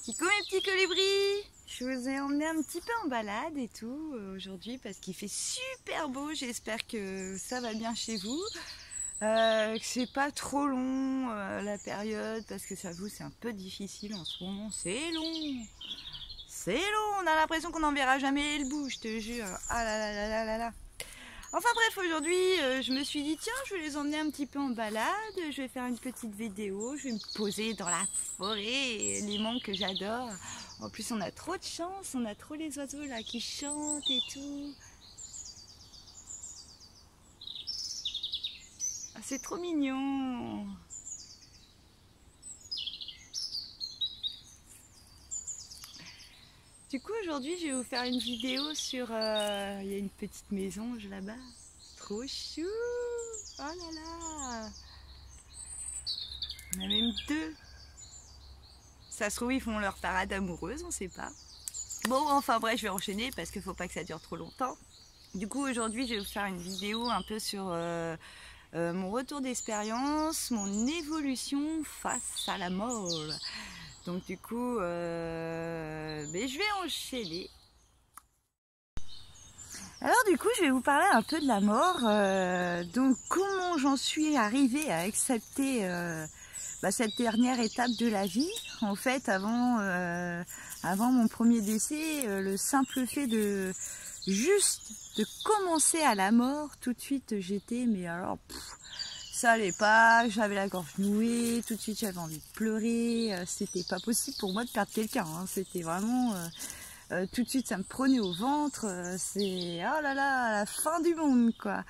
Coucou mes petits colibris, je vous ai emmené un petit peu en balade et tout aujourd'hui parce qu'il fait super beau. J'espère que ça va bien chez vous, que c'est pas trop long la période, parce que j'avoue c'est un peu difficile en ce moment. C'est long, on a l'impression qu'on n'en verra jamais le bout, je te jure. Ah là là là là là là. Enfin bref, aujourd'hui je me suis dit tiens, je vais les emmener un petit peu en balade, je vais faire une petite vidéo, je vais me poser dans la forêt, les monts que j'adore. En plus on a trop de chance, on a trop les oiseaux là qui chantent et tout. Ah, c'est trop mignon. Du coup aujourd'hui je vais vous faire une vidéo sur... il y a une petite maison là-bas, trop chou. Oh là là. On a même deux. Ça se trouve ils font leur parade amoureuse, on sait pas. Bon enfin bref, je vais enchaîner parce qu'il faut pas que ça dure trop longtemps. Du coup aujourd'hui je vais vous faire une vidéo un peu sur mon retour d'expérience, mon évolution face à la mort. Donc du coup je vais enchaîner. Alors du coup je vais vous parler un peu de la mort, donc comment j'en suis arrivée à accepter cette dernière étape de la vie. En fait avant mon premier décès, le simple fait de commencer à la mort, tout de suite j'étais, mais alors ça allait pas, j'avais la gorge nouée, tout de suite j'avais envie de pleurer, c'était pas possible pour moi de perdre quelqu'un, hein. C'était vraiment... tout de suite ça me prenait au ventre, c'est oh là là, la fin du monde quoi.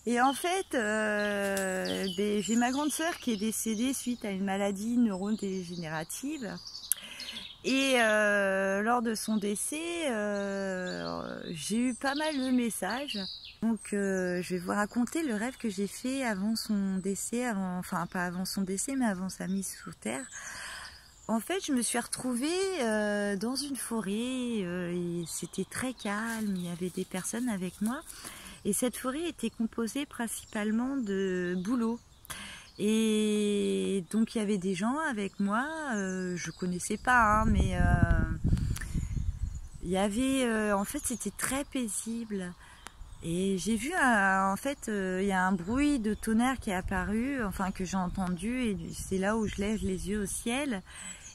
Et en fait j'ai ma grande sœur qui est décédée suite à une maladie neurodégénérative. Et lors de son décès, j'ai eu pas mal de messages. Donc je vais vous raconter le rêve que j'ai fait avant son décès, enfin pas avant son décès mais avant sa mise sous terre. En fait, je me suis retrouvée dans une forêt, et c'était très calme, il y avait des personnes avec moi. Et cette forêt était composée principalement de bouleaux. Et donc il y avait des gens avec moi, je connaissais pas, hein, mais il y avait, en fait c'était très paisible. Et j'ai vu, en fait, il y a un bruit de tonnerre qui est apparu, enfin que j'ai entendu, et c'est là où je lève les yeux au ciel.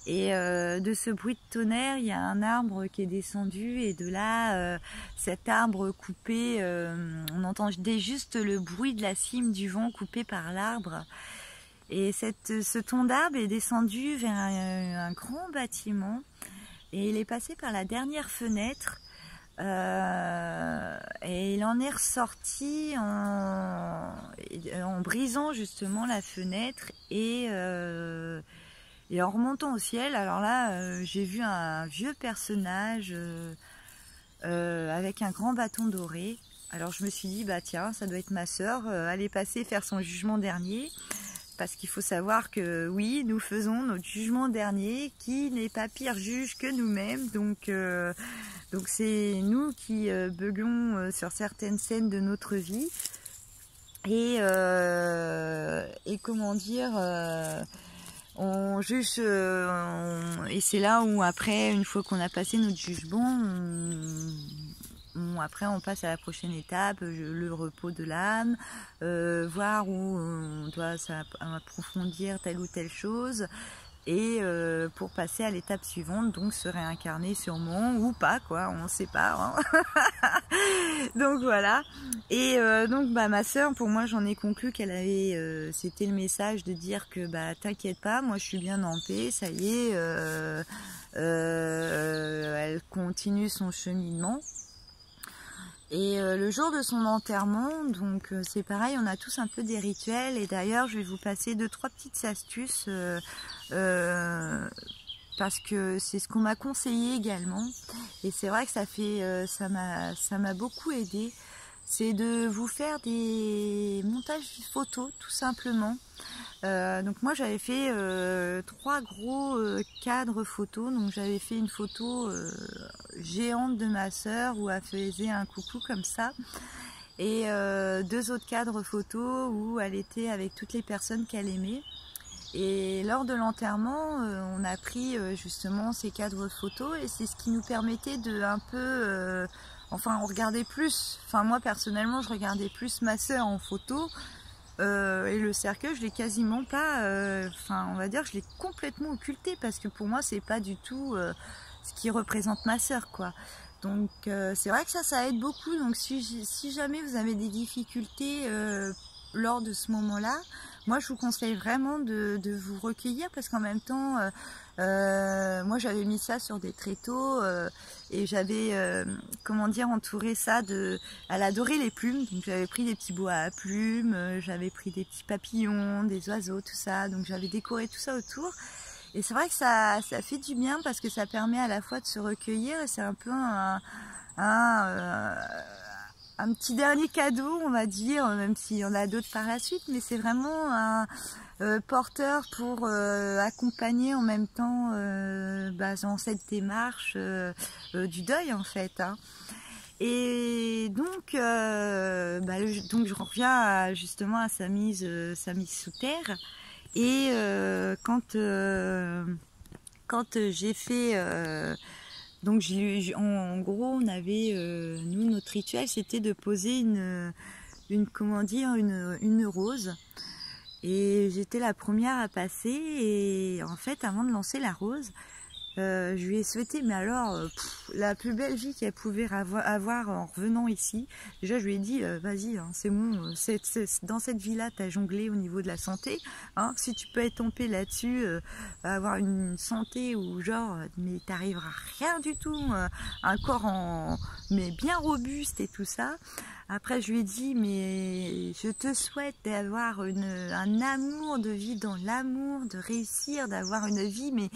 Et de ce bruit de tonnerre, il y a un arbre qui est descendu, et de là, cet arbre coupé, on entendait juste le bruit de la cime du vent coupé par l'arbre. Et ce tronc d'arbre est descendu vers un grand bâtiment, et il est passé par la dernière fenêtre. Et il en est ressorti en brisant justement la fenêtre et en remontant au ciel. Alors là, j'ai vu un vieux personnage avec un grand bâton doré. Alors je me suis dit, bah tiens, ça doit être ma sœur, elle est passée faire son jugement dernier. Parce qu'il faut savoir que oui, nous faisons notre jugement dernier, qui n'est pas pire juge que nous-mêmes. Donc c'est nous qui buguons sur certaines scènes de notre vie. Et comment dire, on juge, et c'est là où après, une fois qu'on a passé notre jugement, après on passe à la prochaine étape, le repos de l'âme, voir où on doit approfondir telle ou telle chose, et pour passer à l'étape suivante, donc se réincarner sûrement ou pas, quoi, on ne sait pas, hein. Donc voilà. Et donc ma soeur, pour moi, j'en ai conclu qu'elle avait, c'était le message de dire que bah t'inquiète pas, moi je suis bien en paix, ça y est, elle continue son cheminement. Et le jour de son enterrement, donc c'est pareil, on a tous un peu des rituels, et d'ailleurs je vais vous passer 2-3 petites astuces parce que c'est ce qu'on m'a conseillé également, et c'est vrai que ça m'a beaucoup aidé. C'est de vous faire des montages photos tout simplement. Donc moi j'avais fait 3 gros cadres photos. Donc j'avais fait une photo géante de ma sœur où elle faisait un coucou comme ça, et 2 autres cadres photos où elle était avec toutes les personnes qu'elle aimait. Et lors de l'enterrement, on a pris justement ces cadres photos, et c'est ce qui nous permettait de un peu, enfin on regardait plus, enfin moi personnellement je regardais plus ma sœur en photo, et le cercueil je l'ai quasiment pas, enfin on va dire je l'ai complètement occulté, parce que pour moi c'est pas du tout ce qui représente ma sœur, quoi. Donc c'est vrai que ça aide beaucoup. Donc si jamais vous avez des difficultés lors de ce moment-là, moi je vous conseille vraiment de vous recueillir, parce qu'en même temps, moi j'avais mis ça sur des tréteaux, et j'avais, comment dire, entouré ça de... Elle adorait les plumes, donc j'avais pris des petits bois à plumes, j'avais pris des petits papillons, des oiseaux, tout ça, donc j'avais décoré tout ça autour. Et c'est vrai que ça fait du bien, parce que ça permet à la fois de se recueillir, et c'est un peu un petit dernier cadeau, on va dire, même s'il y en a d'autres par la suite, mais c'est vraiment un porteur pour accompagner en même temps dans cette démarche du deuil, en fait, hein. Et donc, donc je reviens justement à sa mise sous terre. Et quand j'ai fait... donc en gros, on avait, nous, notre rituel, c'était de poser une rose. Et j'étais la première à passer, et en fait, avant de lancer la rose, je lui ai souhaité, mais alors, la plus belle vie qu'elle pouvait avoir en revenant ici. Déjà, je lui ai dit, vas-y, hein, c'est bon, dans cette vie-là, tu as jonglé au niveau de la santé. Hein, si tu peux être en paix là-dessus, avoir une santé où, genre, mais t'arriveras rien du tout, un corps mais bien robuste et tout ça. Après, je lui ai dit, mais je te souhaite d'avoir un amour, de vivre dans l'amour, de réussir, d'avoir une vie, mais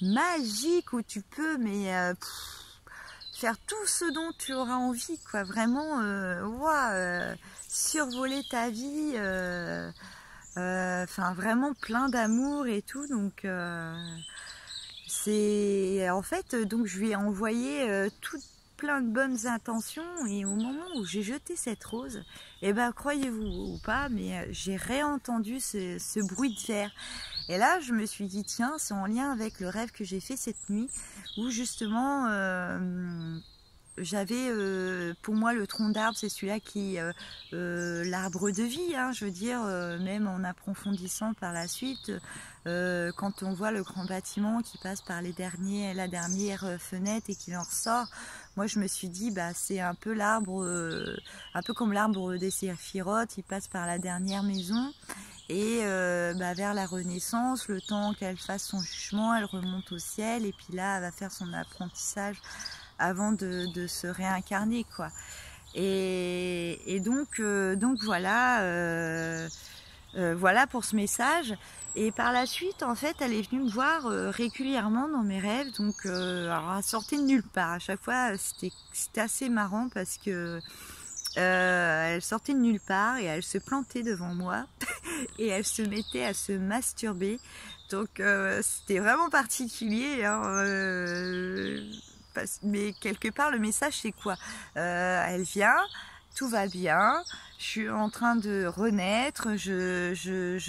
magique, où tu peux faire tout ce dont tu auras envie, quoi. Vraiment, survoler ta vie, enfin vraiment plein d'amour et tout. Donc c'est en fait, donc je lui ai envoyé tout plein de bonnes intentions, et au moment où j'ai jeté cette rose, et ben croyez-vous ou pas, mais j'ai réentendu ce bruit de verre. Et là, je me suis dit, tiens, c'est en lien avec le rêve que j'ai fait cette nuit, où justement, j'avais, pour moi, le tronc d'arbre, c'est celui-là qui, l'arbre de vie, hein, je veux dire, même en approfondissant par la suite, quand on voit le grand bâtiment qui passe par la dernière fenêtre et qui en ressort, moi je me suis dit, bah c'est un peu l'arbre, un peu comme l'arbre des séphirotes, il passe par la dernière maison. Et vers la Renaissance, le temps qu'elle fasse son jugement, elle remonte au ciel, et puis là, elle va faire son apprentissage avant de se réincarner, quoi. Et donc voilà, voilà pour ce message. Et par la suite, en fait, elle est venue me voir régulièrement dans mes rêves. Donc, alors, elle sortait de nulle part. À chaque fois, c'était assez marrant parce que elle sortait de nulle part et elle se plantait devant moi et elle se mettait à se masturber. Donc c'était vraiment particulier, hein, mais quelque part le message c'est quoi? Elle vient, tout va bien, je suis en train de renaître, je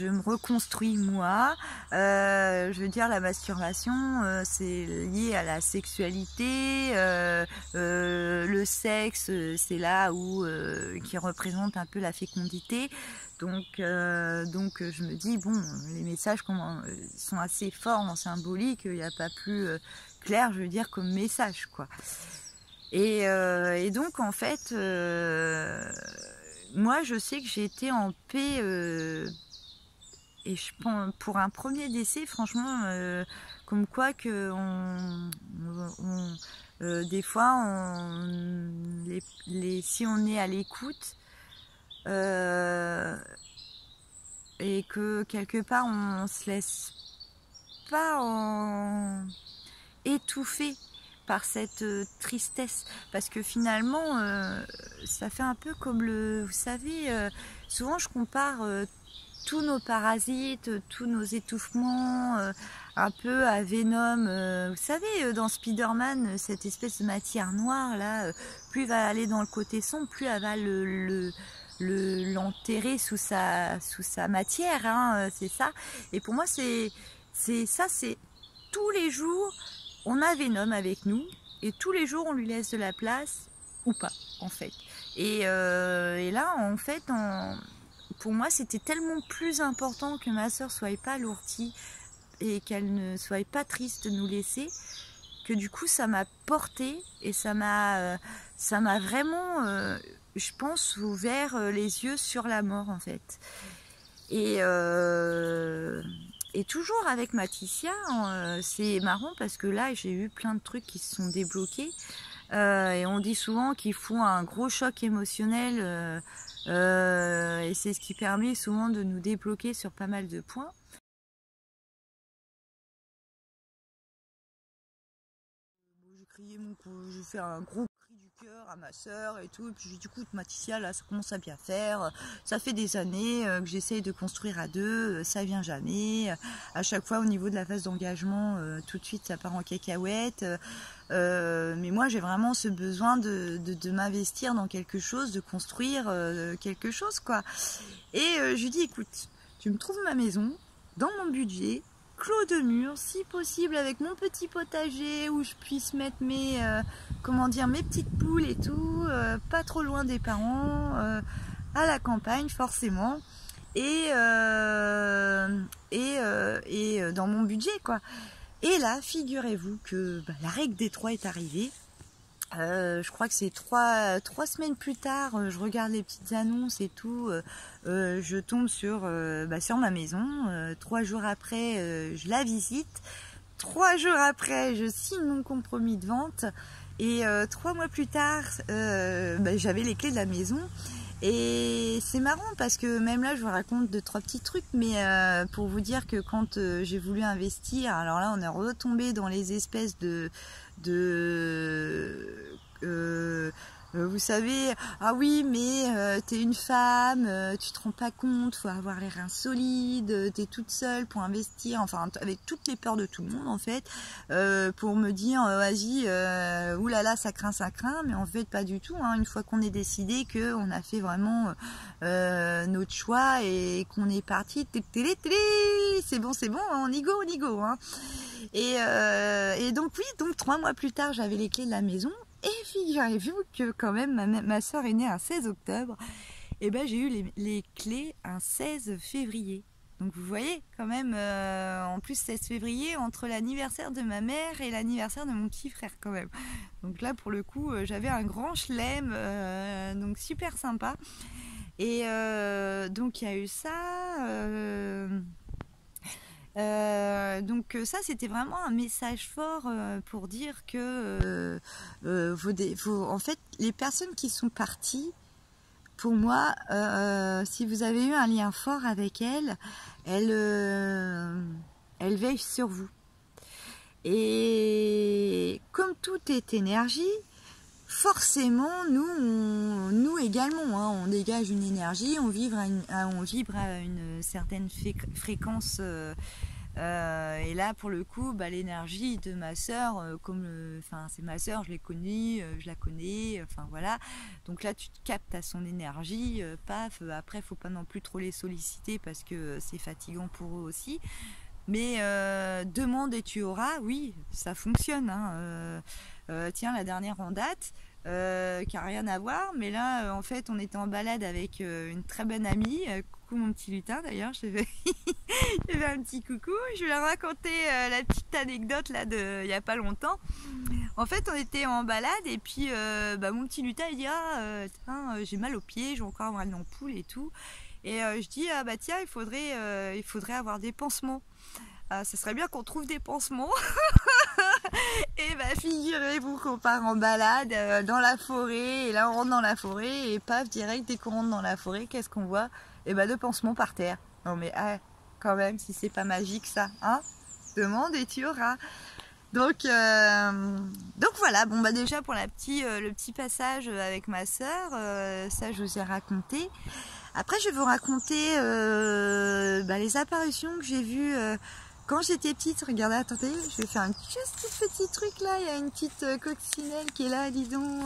me reconstruis moi. Je veux dire, la masturbation, c'est lié à la sexualité, le sexe, c'est là où qui représente un peu la fécondité. Donc je me dis, bon, les messages sont assez forts en symbolique, il n'y a pas plus clair, je veux dire, comme message, quoi. Et donc, en fait, moi, je sais que j'ai été en paix, et je pense, pour un premier décès, franchement, comme quoi que des fois, si on est à l'écoute, et que quelque part, on se laisse pas étouffer par cette tristesse, parce que finalement ça fait un peu comme vous savez, souvent je compare tous nos parasites, tous nos étouffements un peu à Venom, vous savez, dans Spider-Man, cette espèce de matière noire là, plus il va aller dans le côté sombre, plus elle va l'enterrer sous sa matière, hein, c'est ça. Et pour moi c'est ça, c'est tous les jours on a Venom avec nous, et tous les jours on lui laisse de la place ou pas, en fait. Et là, en fait, pour moi, c'était tellement plus important que ma soeur soit pas alourdie et qu'elle ne soit pas triste de nous laisser, que du coup, ça m'a porté et ça m'a vraiment, je pense, ouvert les yeux sur la mort, en fait. Et toujours avec Mathisia, c'est marrant parce que là j'ai eu plein de trucs qui se sont débloqués, et on dit souvent qu'ils font un gros choc émotionnel, et c'est ce qui permet souvent de nous débloquer sur pas mal de points. J'ai crié j'ai fait un gros cri du cœur à ma soeur et tout, et puis j'ai dit, écoute Mathisia, là ça commence à bien faire, ça fait des années que j'essaye de construire à deux, ça vient jamais, à chaque fois au niveau de la phase d'engagement, tout de suite ça part en cacahuète, mais moi j'ai vraiment ce besoin de m'investir dans quelque chose, de construire quelque chose, quoi. Et je lui dis, écoute, tu me trouves ma maison dans mon budget, clos de mur, si possible avec mon petit potager où je puisse mettre mes petites poules et tout, pas trop loin des parents, à la campagne forcément, et dans mon budget, quoi. Et là, figurez-vous que la règle des 3 est arrivée. Je crois que c'est 3 semaines plus tard, je regarde les petites annonces et tout, je tombe sur ma maison, 3 jours après je la visite, 3 jours après je signe mon compromis de vente, et 3 mois plus tard j'avais les clés de la maison. Et c'est marrant parce que même là je vous raconte 2-3 petits trucs, mais pour vous dire que quand j'ai voulu investir, alors là on est retombé dans les espèces vous savez, ah oui, mais t'es une femme, tu te rends pas compte, faut avoir les reins solides, t'es toute seule pour investir, enfin avec toutes les peurs de tout le monde en fait, pour me dire vas-y, oulala, ça craint, mais en fait pas du tout, hein, une fois qu'on est décidé, qu'on a fait vraiment notre choix et qu'on est parti, c'est bon, hein, on y go, hein. Et donc oui, donc 3 mois plus tard, j'avais les clés de la maison. Et figurez-vous que quand même, ma soeur est née un 16 octobre. Et ben j'ai eu les clés un 16 février. Donc vous voyez quand même, en plus 16 février, entre l'anniversaire de ma mère et l'anniversaire de mon petit frère quand même. Donc là pour le coup, j'avais un grand chelem, donc super sympa. Et donc il y a eu ça... donc ça c'était vraiment un message fort pour dire que en fait les personnes qui sont parties, pour moi, si vous avez eu un lien fort avec elles, elles veillent sur vous. Et comme tout est énergie, forcément nous également, hein, on dégage une énergie, on vibre à une certaine fréquence. Et là pour le coup l'énergie de ma soeur, c'est ma soeur, je la connais, enfin voilà, donc là tu te captes à son énergie, paf, après faut pas non plus trop les solliciter parce que c'est fatigant pour eux aussi, mais demande et tu auras, oui ça fonctionne, hein. Tiens, la dernière en date, qui n'a rien à voir, mais là en fait on était en balade avec une très bonne amie, coucou mon petit lutin d'ailleurs, je vais fait un petit coucou, je lui ai raconté la petite anecdote là il y a pas longtemps. En fait on était en balade et puis mon petit lutin il dit j'ai mal aux pieds, je vais encore avoir une ampoule et tout, et je dis tiens il faudrait avoir des pansements. Ça serait bien qu'on trouve des pansements. Et figurez-vous qu'on part en balade dans la forêt, et là on rentre dans la forêt et paf, direct dès qu'on rentre dans la forêt, qu'est-ce qu'on voit? Et deux pansements par terre. Non mais quand même, si c'est pas magique ça, hein, demande et tu auras. Donc voilà, bon déjà pour le petit passage avec ma soeur, ça je vous ai raconté. Après je vais vous raconter les apparitions que j'ai vues quand j'étais petite. Regardez, attendez, je vais faire juste un petit truc là, il y a une petite coccinelle qui est là, dis donc.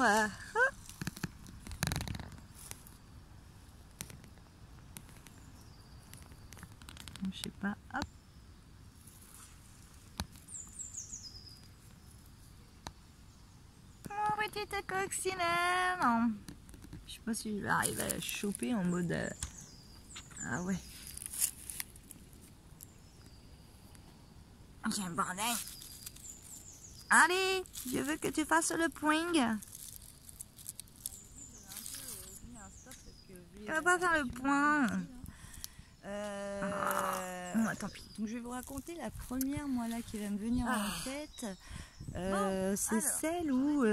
Je sais pas, hop. Mon petite coccinelle. Je sais pas si je vais arriver à la choper en mode... Ah ouais. J'ai un bordel. Allez, je veux que tu fasses le point. Tu vas pas faire le point. Bon, tant pis. Donc je vais vous raconter la première moi là qui va me venir en tête. C'est celle où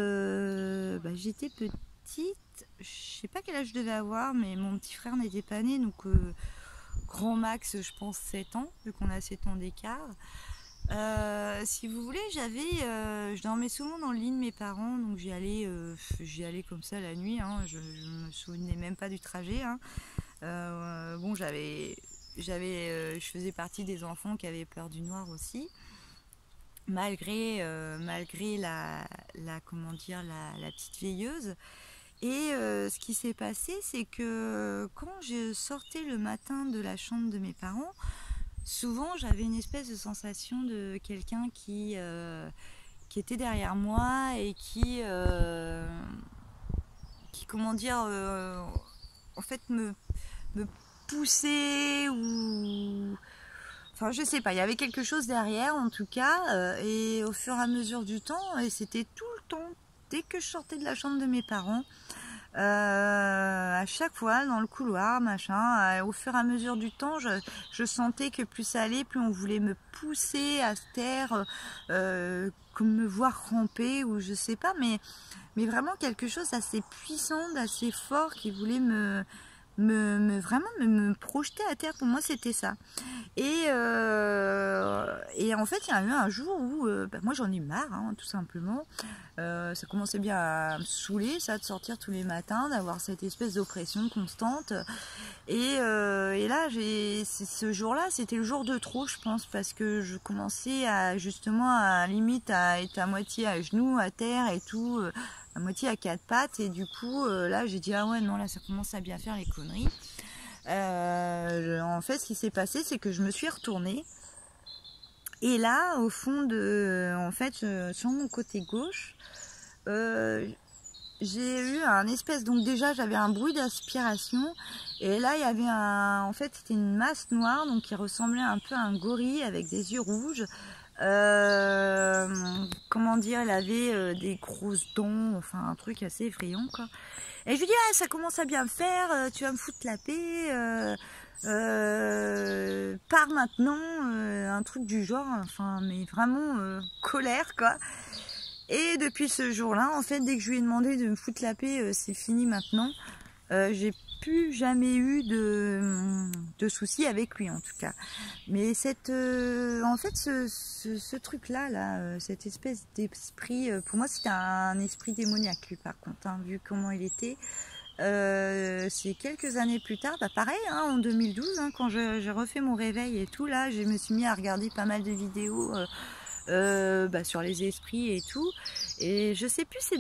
j'étais petite. Je sais pas quel âge je devais avoir, mais mon petit frère n'était pas né, donc grand max je pense 7 ans, vu qu'on a 7 ans d'écart. Si vous voulez, je dormais souvent dans le lit de mes parents, donc j'y allais comme ça la nuit, hein, je me souvenais même pas du trajet, hein. Je faisais partie des enfants qui avaient peur du noir aussi, malgré la petite veilleuse. Et ce qui s'est passé, c'est que quand je sortais le matin de la chambre de mes parents, souvent j'avais une espèce de sensation de quelqu'un qui était derrière moi et qui comment dire, en fait me poussait, ou enfin je sais pas, il y avait quelque chose derrière en tout cas, et au fur et à mesure du temps, et c'était tout le temps, dès que je sortais de la chambre de mes parents, à chaque fois dans le couloir, machin, au fur et à mesure du temps, je sentais que plus ça allait, plus on voulait me pousser à se taire, comme me voir ramper, ou je sais pas, mais vraiment quelque chose d'assez puissant, d'assez fort, qui voulait me vraiment me projeter à terre. Pour moi, c'était ça. Et en fait, il y a eu un jour où moi j'en ai marre, hein, tout simplement. Ça commençait bien à me saouler, ça, de sortir tous les matins, d'avoir cette espèce d'oppression constante. Et là, ce jour-là, c'était le jour de trop, je pense, parce que je commençais à justement à limite à être à moitié à genoux, à terre et tout, à moitié à quatre pattes. Et du coup, là, j'ai dit ah ouais, non, là, ça commence à bien faire les conneries. En fait, ce qui s'est passé, c'est que je me suis retournée. Et là, au fond de, en fait, sur mon côté gauche, j'ai eu un espèce, donc déjà j'avais un bruit d'aspiration, et là il y avait en fait c'était une masse noire, donc qui ressemblait un peu à un gorille avec des yeux rouges. Comment dire, elle avait des grosses dents, enfin un truc assez effrayant quoi. Et je lui dis ah, ça commence à bien me faire, tu vas me foutre la paix, pars maintenant, un truc du genre, enfin mais vraiment colère quoi. Et depuis ce jour-là, en fait, dès que je lui ai demandé de me foutre la paix, c'est fini maintenant, j'ai plus jamais eu de soucis avec lui en tout cas. Mais en fait, ce truc-là, cette espèce d'esprit, pour moi c'était un esprit démoniaque lui par contre, hein, vu comment il était. C'est quelques années plus tard, bah pareil, hein, en 2012, hein, quand j'ai refait mon réveil et tout, là, je me suis mis à regarder pas mal de vidéos sur les esprits et tout, et je sais plus c'est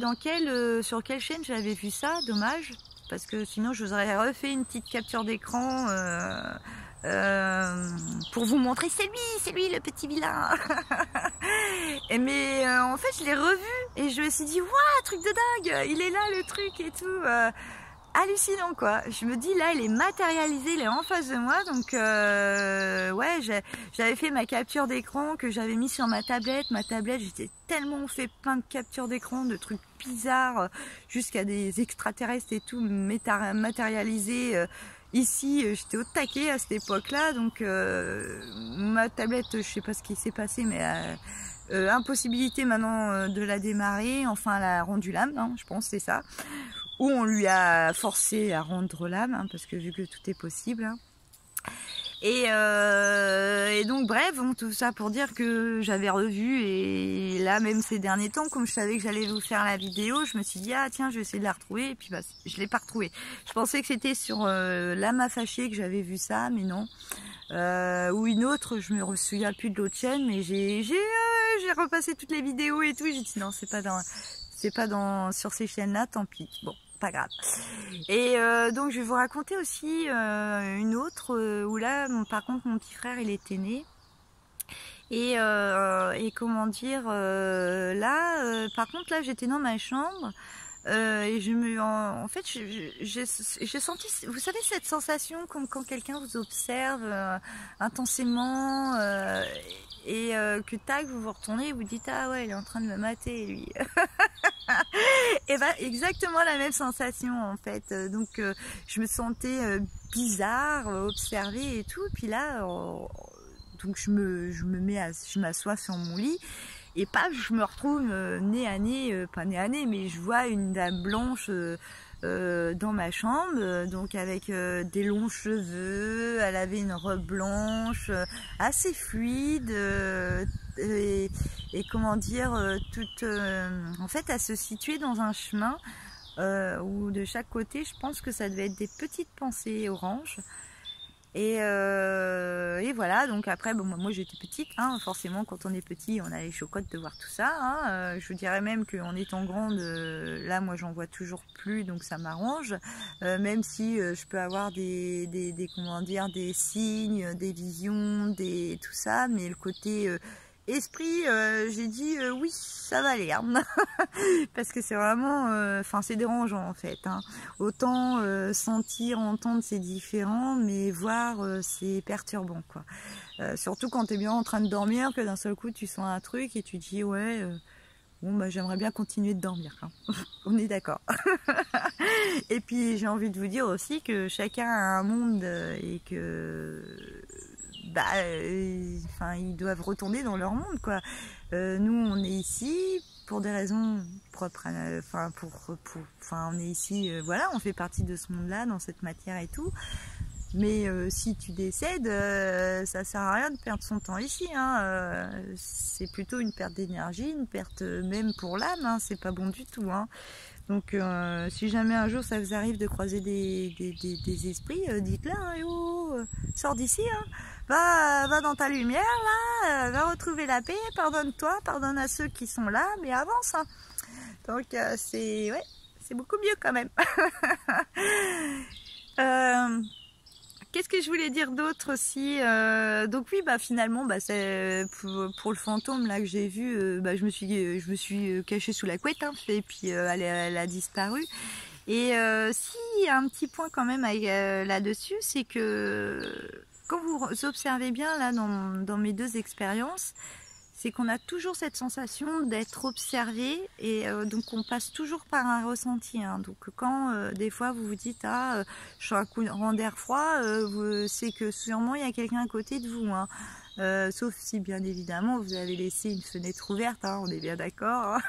sur quelle chaîne j'avais vu ça, dommage, parce que sinon je vous aurais refait une petite capture d'écran pour vous montrer c'est lui le petit vilain. Mais en fait je l'ai revu et je me suis dit waouh, truc de dingue, il est là le truc et tout, hallucinant quoi. Je me dis là il est matérialisé, il est en face de moi, donc ouais, j'avais fait ma capture d'écran que j'avais mis sur ma tablette. J'étais tellement fait plein de captures d'écran, de trucs bizarres, jusqu'à des extraterrestres et tout matérialisés. Ici, j'étais au taquet à cette époque-là, donc ma tablette, je sais pas ce qui s'est passé, mais impossibilité maintenant de la démarrer, enfin elle a rendu l'âme, hein, je pense c'est ça. Ou on lui a forcé à rendre l'âme, hein, parce que vu que tout est possible. Hein. Et donc bref, bon, tout ça pour dire que j'avais revu, et là même ces derniers temps, comme je savais que j'allais vous faire la vidéo, je me suis dit ah tiens, je vais essayer de la retrouver, et puis bah je l'ai pas retrouvée. Je pensais que c'était sur l'âme affachée que j'avais vu ça, mais non. Ou une autre, je me souviens plus de l'autre chaîne, mais j'ai repassé toutes les vidéos et tout, j'ai dit non, c'est pas sur ces chaînes-là, tant pis. Bon, pas grave. Et donc je vais vous raconter aussi une autre où là, par contre, mon petit frère, il était né. Et comment dire, par contre, là, j'étais dans ma chambre. Et en fait, j'ai senti, vous savez, cette sensation comme quand quelqu'un vous observe intensément et que tac, vous vous retournez et vous dites ah ouais, il est en train de me mater lui. Et ben exactement la même sensation en fait. Donc je me sentais bizarre, observée et tout. Puis là, donc je m'assois sur mon lit. Et paf, je me retrouve nez à nez, pas nez à nez, mais je vois une dame blanche dans ma chambre, donc avec des longs cheveux, elle avait une robe blanche, assez fluide, et comment dire, en fait, elle se situait dans un chemin où de chaque côté, je pense que ça devait être des petites pensées oranges. Et voilà, donc après, bon, moi j'étais petite, hein, forcément quand on est petit, on a les chocottes de voir tout ça. Hein, je vous dirais même qu'en étant grande, là moi j'en vois toujours plus, donc ça m'arrange. Même si je peux avoir comment dire, des signes, des visions, tout ça, mais le côté esprit, j'ai dit oui, ça va aller, hein. Parce que c'est vraiment, enfin c'est dérangeant en fait. Hein. Autant sentir, entendre c'est différent, mais voir c'est perturbant quoi. Surtout quand tu es bien en train de dormir, que d'un seul coup tu sens un truc et tu dis ouais, bon bah j'aimerais bien continuer de dormir. Hein. On est d'accord. Et puis j'ai envie de vous dire aussi que chacun a un monde et que ils doivent retourner dans leur monde quoi. Nous on est ici pour des raisons propres, enfin, on est ici, voilà, on fait partie de ce monde-là, dans cette matière et tout. Mais si tu décèdes, ça sert à rien de perdre son temps ici, hein. C'est plutôt une perte d'énergie, une perte même pour l'âme, hein, c'est pas bon du tout, hein. Donc si jamais un jour ça vous arrive de croiser des esprits, dites-leur, hein, oh, sors d'ici, hein. Va dans ta lumière, là, va retrouver la paix, pardonne-toi, pardonne à ceux qui sont là, mais avance, hein. Donc c'est beaucoup mieux quand même. Qu'est-ce que je voulais dire d'autre aussi, donc oui, bah finalement, bah c'est pour le fantôme là que j'ai vu, bah je me suis cachée sous la couette, hein, et puis elle a disparu. Et si il y a un petit point quand même là-dessus, c'est que quand vous observez bien là dans mes deux expériences, c'est qu'on a toujours cette sensation d'être observé et donc on passe toujours par un ressenti, hein. Donc quand des fois vous vous dites je suis un courant d'air froid, c'est que sûrement il y a quelqu'un à côté de vous, hein. Sauf si bien évidemment vous avez laissé une fenêtre ouverte, hein, on est bien d'accord, hein.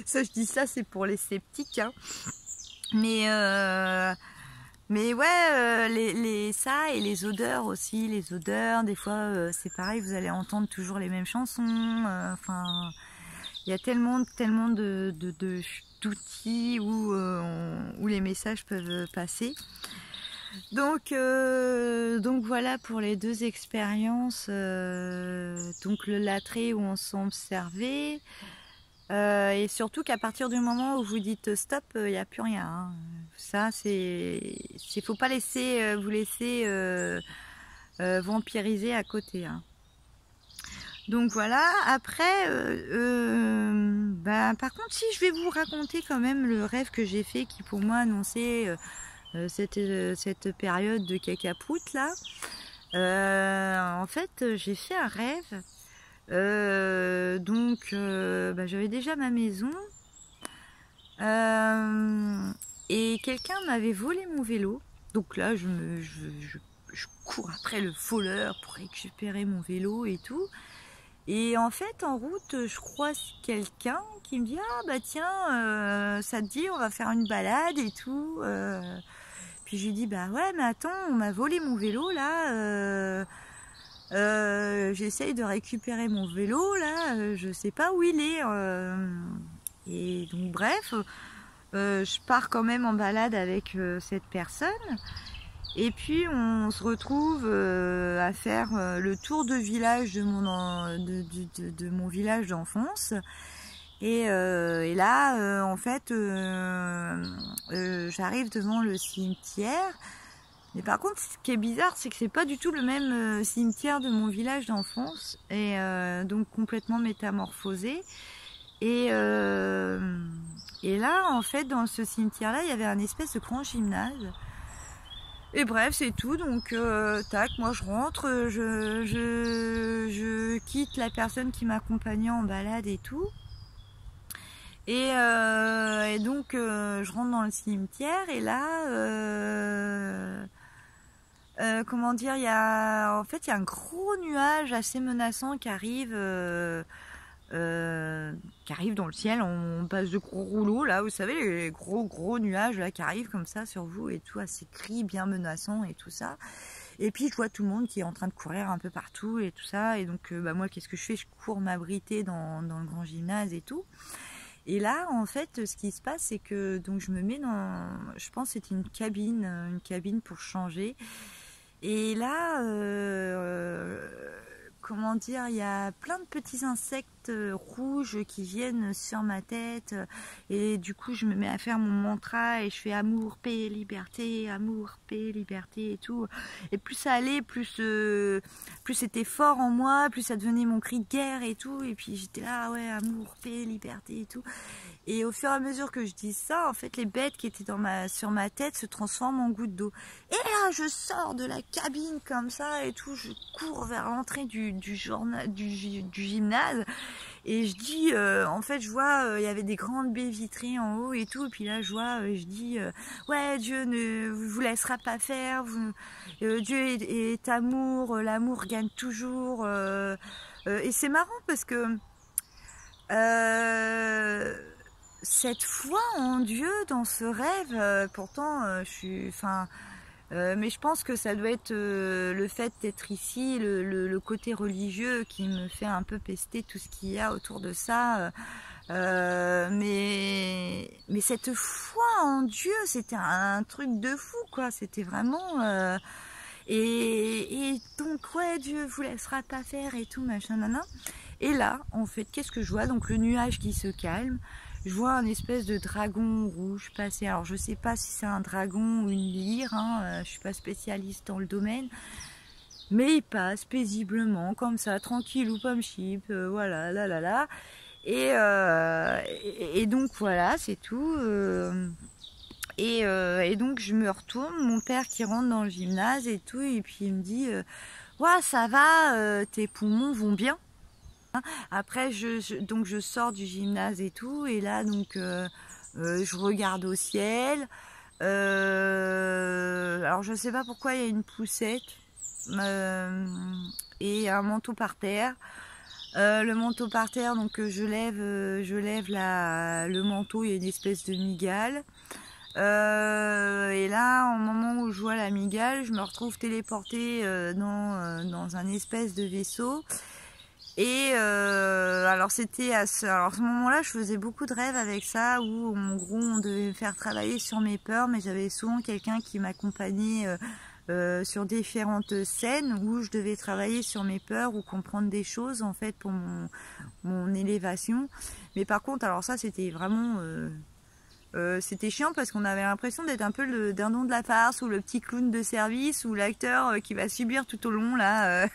Ça, je dis ça, c'est pour les sceptiques, hein. Mais ouais, ça et les odeurs aussi, les odeurs, des fois c'est pareil, vous allez entendre toujours les mêmes chansons, enfin, il y a tellement d'outils où les messages peuvent passer. Donc voilà pour les deux expériences, donc l'attrait où on s'est observé, et surtout qu'à partir du moment où vous dites stop, il n'y a plus rien, hein. Ça, faut pas vous laisser vampiriser à côté, hein. Donc voilà. Après, par contre, si je vais vous raconter quand même le rêve que j'ai fait, qui pour moi annonçait cette période de cacaproute là. En fait, j'ai fait un rêve. J'avais déjà ma maison. Et quelqu'un m'avait volé mon vélo. Donc là, je cours après le voleur pour récupérer mon vélo et tout. Et en fait, en route, je croise quelqu'un qui me dit « Ah bah tiens, ça te dit, on va faire une balade et tout. » Puis je lui dis « Bah ouais, mais attends, on m'a volé mon vélo là. J'essaye de récupérer mon vélo là, je sais pas où il est. » Et donc bref, je pars quand même en balade avec cette personne. Et puis on se retrouve à faire le tour de village de mon village d'enfance. Et là, en fait, j'arrive devant le cimetière. Mais par contre, ce qui est bizarre, c'est que c'est pas du tout le même cimetière de mon village d'enfance. Et donc complètement métamorphosé. Et là, en fait, dans ce cimetière-là, il y avait un espèce de grand gymnase. Et bref, c'est tout. Donc, tac, moi je rentre, je quitte la personne qui m'accompagnait en balade et tout. Et donc, je rentre dans le cimetière et là, comment dire, il y a un gros nuage assez menaçant qui arrive dans le ciel. On passe de gros rouleaux là, vous savez, les gros nuages là qui arrivent comme ça sur vous et tout, assez gris, bien menaçant et tout ça. Et puis je vois tout le monde qui est en train de courir un peu partout et tout ça. Et donc moi, qu'est-ce que je fais? Je cours m'abriter dans le grand gymnase et tout. Et là, en fait, ce qui se passe, c'est que donc je me mets je pense que c'était une cabine pour changer. Et là, comment dire, il y a plein de petits insectes rouges qui viennent sur ma tête. Et du coup, je me mets à faire mon mantra et je fais amour, paix, liberté et tout. Et plus ça allait, plus c'était fort en moi, plus ça devenait mon cri de guerre et tout. Et puis j'étais là, ouais, amour, paix, liberté et tout. Et au fur et à mesure que je dis ça, en fait, les bêtes qui étaient sur ma tête se transforment en gouttes d'eau. Et là, je sors de la cabine comme ça et tout. Je cours vers l'entrée du gymnase. Et je dis, en fait, je vois, il y avait des grandes baies vitrées en haut et tout. Et puis là, je vois, je dis, ouais, Dieu ne vous laissera pas faire. Dieu est amour, l'amour gagne toujours. Et c'est marrant parce que cette foi en Dieu dans ce rêve, pourtant je suis, enfin, mais je pense que ça doit être le fait d'être ici, le côté religieux qui me fait un peu pester tout ce qu'il y a autour de ça. Mais cette foi en Dieu, c'était un truc de fou, quoi. C'était vraiment... et donc, ouais, Dieu vous laissera pas faire et tout, machin, nana. Et là, en fait, qu'est-ce que je vois? Donc, le nuage qui se calme. Je vois un espèce de dragon rouge passer. Alors, je sais pas si c'est un dragon ou une lyre, hein, je suis pas spécialiste dans le domaine. Mais il passe paisiblement, comme ça, tranquille ou pomme chip, voilà, là, là, là. Et donc, voilà, c'est tout. Et donc, je me retourne, mon père qui rentre dans le gymnase et tout, et puis il me dit ouais, ça va, tes poumons vont bien. Après, donc je sors du gymnase et tout, et là, donc, je regarde au ciel. Alors, je sais pas pourquoi il y a une poussette et un manteau par terre. Le manteau par terre, donc je lève le manteau, il y a une espèce de migale. Et là, au moment où je vois la migale, je me retrouve téléportée dans un espèce de vaisseau. Et alors c'était à ce moment-là, je faisais beaucoup de rêves avec ça, où en gros on devait me faire travailler sur mes peurs, mais j'avais souvent quelqu'un qui m'accompagnait sur différentes scènes où je devais travailler sur mes peurs ou comprendre des choses en fait pour mon élévation. Mais par contre, alors ça c'était vraiment... c'était chiant parce qu'on avait l'impression d'être un peu le dindon de la farce ou le petit clown de service ou l'acteur qui va subir tout au long là.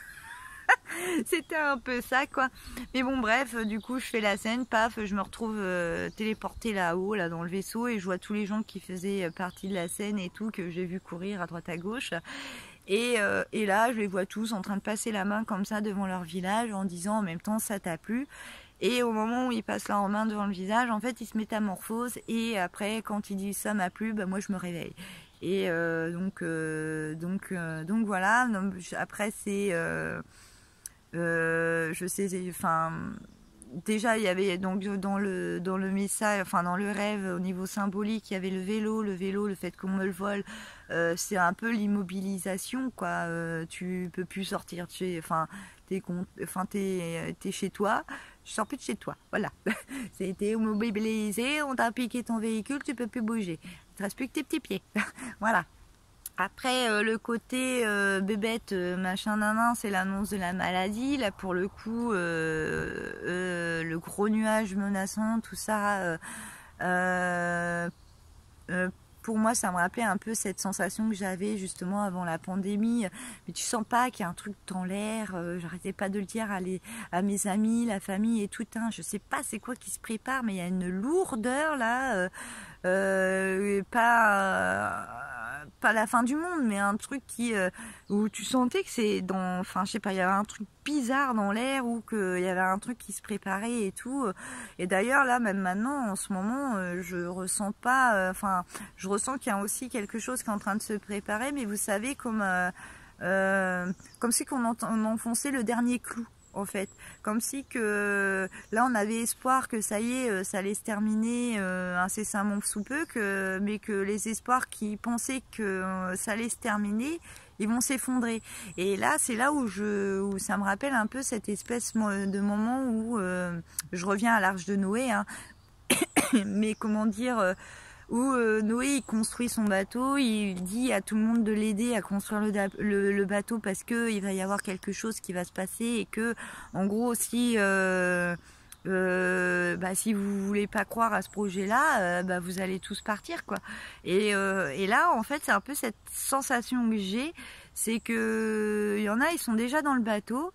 C'était un peu ça quoi. Mais bon bref, du coup je fais la scène, paf, je me retrouve téléportée là-haut, là dans le vaisseau, et je vois tous les gens qui faisaient partie de la scène et tout, que j'ai vu courir à droite à gauche. Et là je les vois tous en train de passer la main comme ça devant leur village en disant en même temps ça t'a plu. Et au moment où ils passent leur main devant le visage, en fait ils se métamorphosent, et après quand ils disent ça m'a plu, bah, moi je me réveille. Et donc voilà. Après c'est... je sais, enfin, déjà il y avait donc dans le message, enfin dans le rêve au niveau symbolique, il y avait le vélo, le fait qu'on me le vole, c'est un peu l'immobilisation quoi. Tu peux plus sortir de chez, enfin t'es chez toi, tu sors plus de chez toi, voilà. C'était immobilisé, on t'a piqué ton véhicule, tu peux plus bouger, il te reste plus que tes petits pieds, voilà. Après, le côté bébête, machin nanan, c'est l'annonce de la maladie. Là, pour le coup, le gros nuage menaçant, tout ça, pour moi, ça me rappelait un peu cette sensation que j'avais justement avant la pandémie. Mais tu sens pas qu'il y a un truc dans l'air. J'arrêtais pas de le dire à mes amis, la famille et tout. Hein. Je sais pas c'est quoi qui se prépare, mais il y a une lourdeur là. Pas la fin du monde, mais un truc où tu sentais que c'est dans, enfin je sais pas, il y avait un truc bizarre dans l'air, ou qu'il y avait un truc qui se préparait et tout. Et d'ailleurs là, même maintenant, en ce moment, je ressens pas, enfin je ressens qu'il y a aussi quelque chose qui est en train de se préparer, mais vous savez comme si on enfonçait le dernier clou. En fait, comme si que là on avait espoir que ça y est, ça allait se terminer incessamment sous peu, mais que les espoirs qui pensaient que ça allait se terminer, ils vont s'effondrer. Et là, c'est là où ça me rappelle un peu cette espèce de moment où je reviens à l'Arche de Noé, hein, mais comment dire, où Noé il construit son bateau, il dit à tout le monde de l'aider à construire le bateau parce que il va y avoir quelque chose qui va se passer, et que en gros si si vous voulez pas croire à ce projet-là, vous allez tous partir quoi. Et là en fait c'est un peu cette sensation que j'ai, c'est que il y en a, ils sont déjà dans le bateau.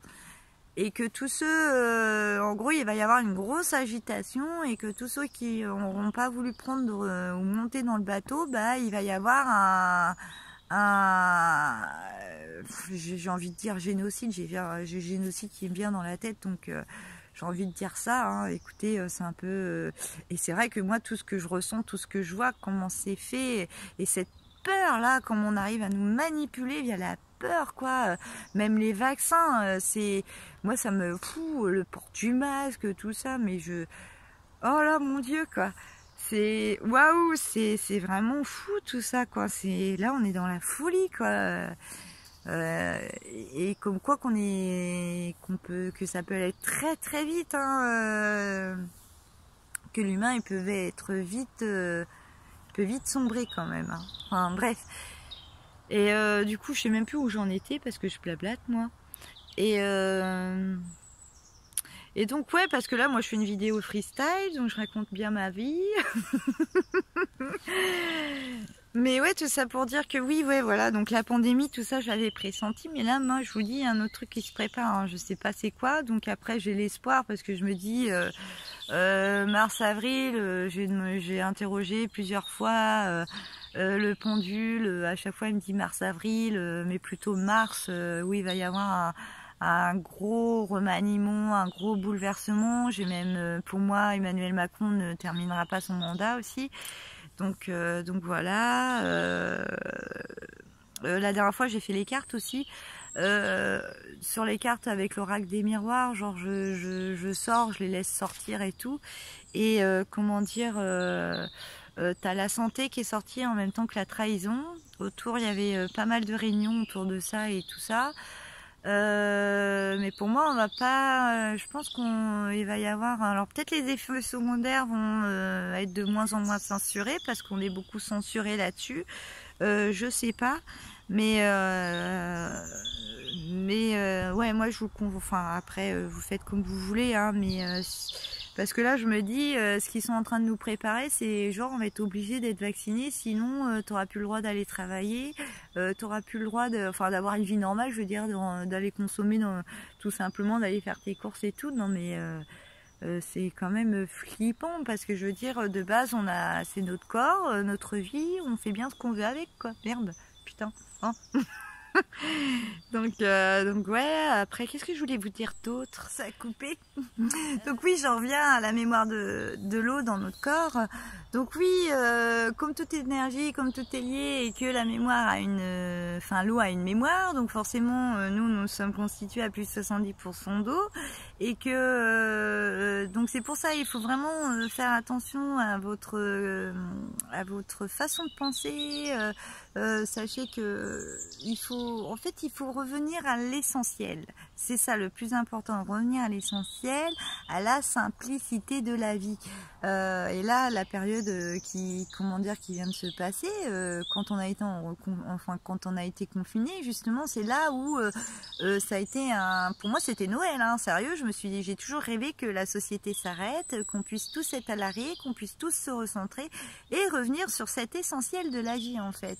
Et que tous ceux, en gros, il va y avoir une grosse agitation, et que tous ceux qui n'auront pas voulu prendre ou monter dans le bateau, il va y avoir j'ai envie de dire génocide. J'ai génocide qui me vient dans la tête, donc j'ai envie de dire ça. Hein. Écoutez, c'est un peu... et c'est vrai que moi, tout ce que je ressens, tout ce que je vois, comment c'est fait, et cette peur là, comment on arrive à nous manipuler via la peur, quoi. Même les vaccins, moi ça me fout, le port du masque, tout ça, mais oh là mon Dieu, quoi. C'est waouh, c'est vraiment fou tout ça, quoi. Là on est dans la folie, quoi. Et comme quoi que ça peut aller très très vite, hein, que l'humain il peut être vite sombrer quand même, hein. Enfin bref. Et du coup je sais même plus où j'en étais parce que je blablate moi. Et donc ouais, parce que là moi je fais une vidéo freestyle, donc je raconte bien ma vie. Mais ouais, tout ça pour dire que oui, ouais, voilà, donc la pandémie, tout ça, je l'avais pressenti, mais là, moi, je vous dis, il y a un autre truc qui se prépare, hein, je sais pas c'est quoi, donc après, j'ai l'espoir, parce que je me dis, mars-avril, j'ai interrogé plusieurs fois le pendule, à chaque fois, il me dit mars-avril, mais plutôt mars, où il va y avoir un gros remaniement, un gros bouleversement. J'ai même, pour moi, Emmanuel Macron ne terminera pas son mandat aussi. Donc voilà. La dernière fois, j'ai fait les cartes aussi. Sur les cartes avec l'oracle des miroirs, genre je sors, je les laisse sortir et tout. Et comment dire, t'as la santé qui est sortie en même temps que la trahison. Autour, il y avait pas mal de réunions autour de ça et tout ça. Mais pour moi on va pas, je pense qu'il va y avoir, alors peut-être les effets secondaires vont être de moins en moins censurés parce qu'on est beaucoup censuré là-dessus, je sais pas, mais ouais, moi je vous enfin après vous faites comme vous voulez, hein, mais parce que là je me dis ce qu'ils sont en train de nous préparer, c'est genre on va être obligé d'être vacciné, sinon t'auras plus le droit d'aller travailler, t'auras plus le droit d'avoir une vie normale, je veux dire, d'aller consommer, tout simplement d'aller faire tes courses et tout. Non mais c'est quand même flippant parce que je veux dire, de base c'est notre corps, notre vie, on fait bien ce qu'on veut avec, quoi. Merde, putain, hein. Donc ouais, après qu'est-ce que je voulais vous dire d'autre? Ça a coupé. Donc oui, j'en reviens à la mémoire de l'eau dans notre corps. Donc oui, comme toute énergie, comme tout est lié, et que la mémoire a l'eau a une mémoire, donc forcément nous sommes constitués à plus de 70% d'eau, et que donc c'est pour ça il faut vraiment faire attention à votre façon de penser. Sachez que il faut revenir à l'essentiel. C'est ça le plus important, revenir à l'essentiel, à la simplicité de la vie. Et là, la période qui vient de se passer, quand on a été quand on a été confiné, justement, c'est là où ça a été pour moi c'était Noël, hein, sérieux. J'ai toujours rêvé que la société s'arrête, qu'on puisse tous être à l'arrêt, qu'on puisse tous se recentrer et revenir sur cet essentiel de la vie, en fait.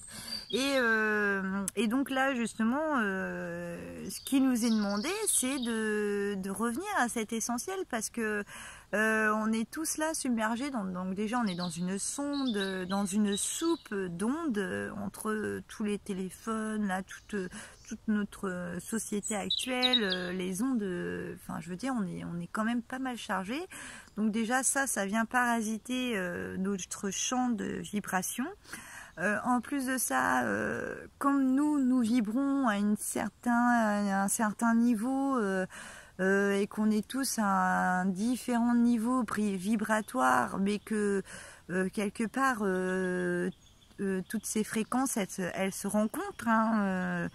Et donc là, justement, ce qui nous est demandé, c'est de revenir à cet essentiel, parce que on est tous là submergés, donc déjà on est dans une sonde, dans une soupe d'ondes entre tous les téléphones, là, toute notre société actuelle, les ondes, enfin je veux dire, on est quand même pas mal chargé. Donc déjà ça vient parasiter notre champ de vibration. En plus de ça, comme nous vibrons à un certain niveau, et qu'on est tous à un différent niveau vibratoire, mais que quelque part toutes ces fréquences elles se rencontrent, hein.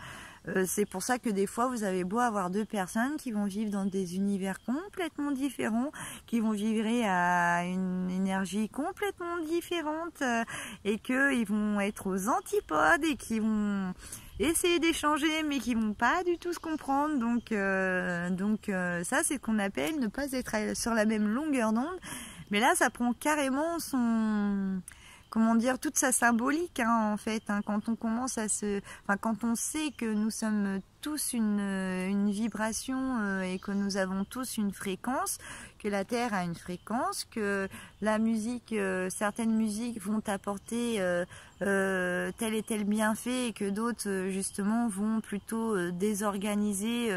C'est pour ça que des fois vous avez beau avoir deux personnes qui vont vivre dans des univers complètement différents, qui vont vibrer à une énergie complètement différente, et qu'ils vont être aux antipodes et qui vont essayer d'échanger mais qui vont pas du tout se comprendre. Donc ça c'est ce qu'on appelle ne pas être sur la même longueur d'onde. Mais là ça prend carrément toute sa symbolique, hein, en fait, hein, quand on commence quand on sait que nous sommes tous une vibration, et que nous avons tous une fréquence, que la Terre a une fréquence, que la musique, certaines musiques vont apporter tel et tel bienfait, et que d'autres justement vont plutôt désorganiser,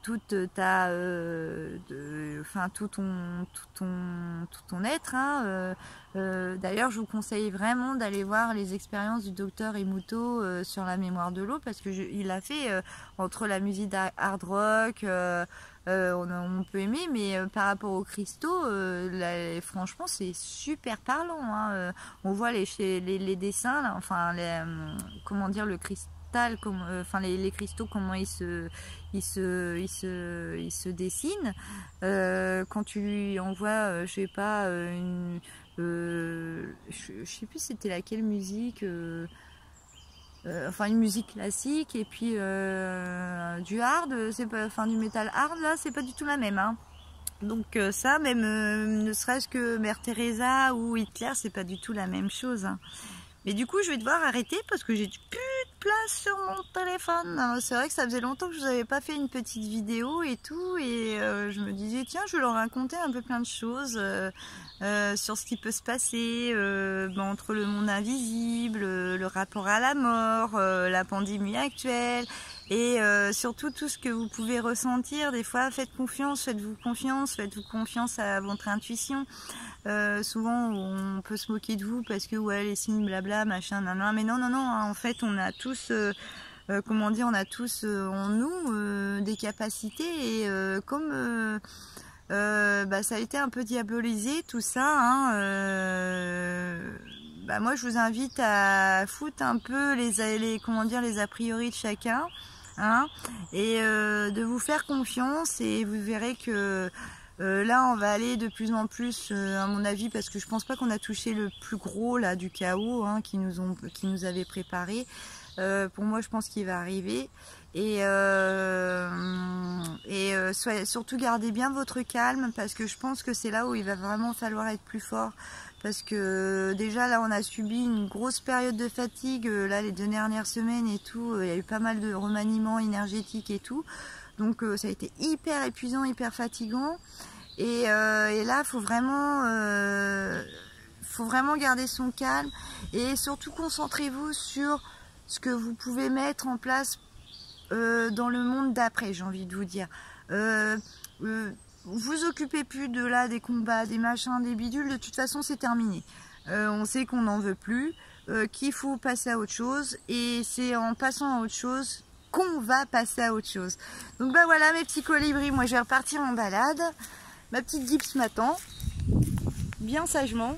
toute ta, enfin tout ton être. Hein. D'ailleurs, je vous conseille vraiment d'aller voir les expériences du docteur Emoto sur la mémoire de l'eau, parce que il a fait entre la musique hard rock, on peut aimer, mais par rapport aux cristaux, franchement, c'est super parlant. Hein. On voit les dessins, là, enfin, comment dire, le cristal, enfin les cristaux, comment ils se dessinent. Quand tu lui envoies, je sais pas, je sais plus c'était laquelle musique. Enfin une musique classique et puis du hard, c'est pas, enfin du métal hard là, c'est pas du tout la même. Hein. Donc ça, même ne serait-ce que Mère Teresa ou Hitler, c'est pas du tout la même chose. Hein. Mais du coup, je vais devoir arrêter parce que j'ai plus de place sur mon téléphone. C'est vrai que ça faisait longtemps que je vous avais pas fait une petite vidéo et tout, et je me disais tiens, je vais leur raconter un peu plein de choses sur ce qui peut se passer entre le monde invisible, le rapport à la mort, la pandémie actuelle. Et surtout tout ce que vous pouvez ressentir. Des fois, faites-vous confiance à votre intuition. Souvent, on peut se moquer de vous parce que ouais, les signes, blabla, machin, nan, mais non, hein, en fait, on a tous, comment dire, on a tous en nous des capacités, et comme ça a été un peu diabolisé tout ça, hein, moi, je vous invite à foutre un peu comment dire, les a priori de chacun. Hein, et de vous faire confiance, et vous verrez que là on va aller de plus en plus à mon avis, parce que je pense pas qu'on a touché le plus gros là du chaos, hein, qui nous avait préparé. Pour moi, je pense qu'il va arriver, et surtout gardez bien votre calme, parce que je pense que c'est là où il va vraiment falloir être plus fort. Parce que déjà là on a subi une grosse période de fatigue, là les 2 dernières semaines et tout, il y a eu pas mal de remaniements énergétiques et tout, donc ça a été hyper épuisant, hyper fatigant, et là faut vraiment garder son calme, et surtout concentrez-vous sur ce que vous pouvez mettre en place dans le monde d'après, j'ai envie de vous dire. Vous occupez plus de là des combats, des machins, des bidules, de toute façon c'est terminé. On sait qu'on n'en veut plus, qu'il faut passer à autre chose, et c'est en passant à autre chose qu'on va passer à autre chose. Donc bah voilà mes petits colibris, moi je vais repartir en balade. Ma petite Gibbs m'attend, bien sagement.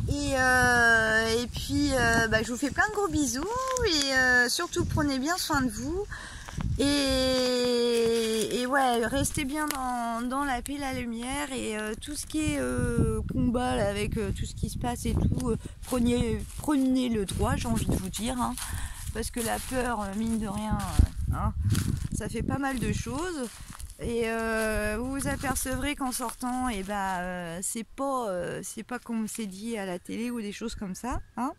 Et puis je vous fais plein de gros bisous, et surtout prenez bien soin de vous. Et ouais, restez bien dans la paix, la lumière, et tout ce qui est combat là, avec tout ce qui se passe et tout, prenez le droit, j'ai envie de vous dire, hein, parce que la peur, mine de rien, hein, ça fait pas mal de choses, et vous vous apercevrez qu'en sortant, et c'est pas comme c'est dit à la télé ou des choses comme ça, hein.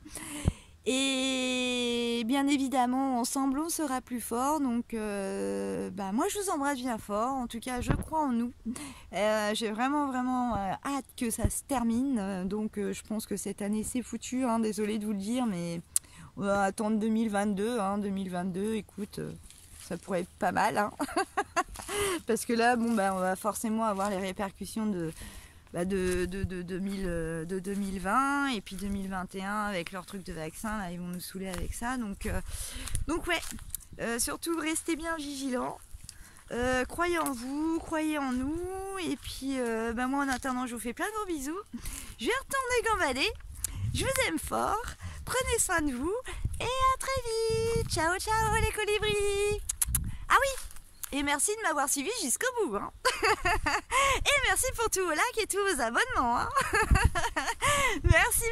Et bien évidemment, ensemble on sera plus fort. Donc moi je vous embrasse bien fort. En tout cas, je crois en nous. J'ai vraiment hâte que ça se termine. Donc je pense que cette année c'est foutu, hein. Désolée de vous le dire, mais on va attendre 2022, hein. 2022, écoute, ça pourrait être pas mal, hein. Parce que là, on va forcément avoir les répercussions de 2020, et puis 2021 avec leur truc de vaccin, là ils vont nous saouler avec ça, donc ouais, surtout restez bien vigilants, croyez en vous, croyez en nous, et puis moi en attendant je vous fais plein de gros bisous, je vais retourner gambader, je vous aime fort, prenez soin de vous, et à très vite, ciao les colibris. Ah oui, et merci de m'avoir suivi jusqu'au bout, hein. Et merci pour tous vos likes et tous vos abonnements, hein. Merci.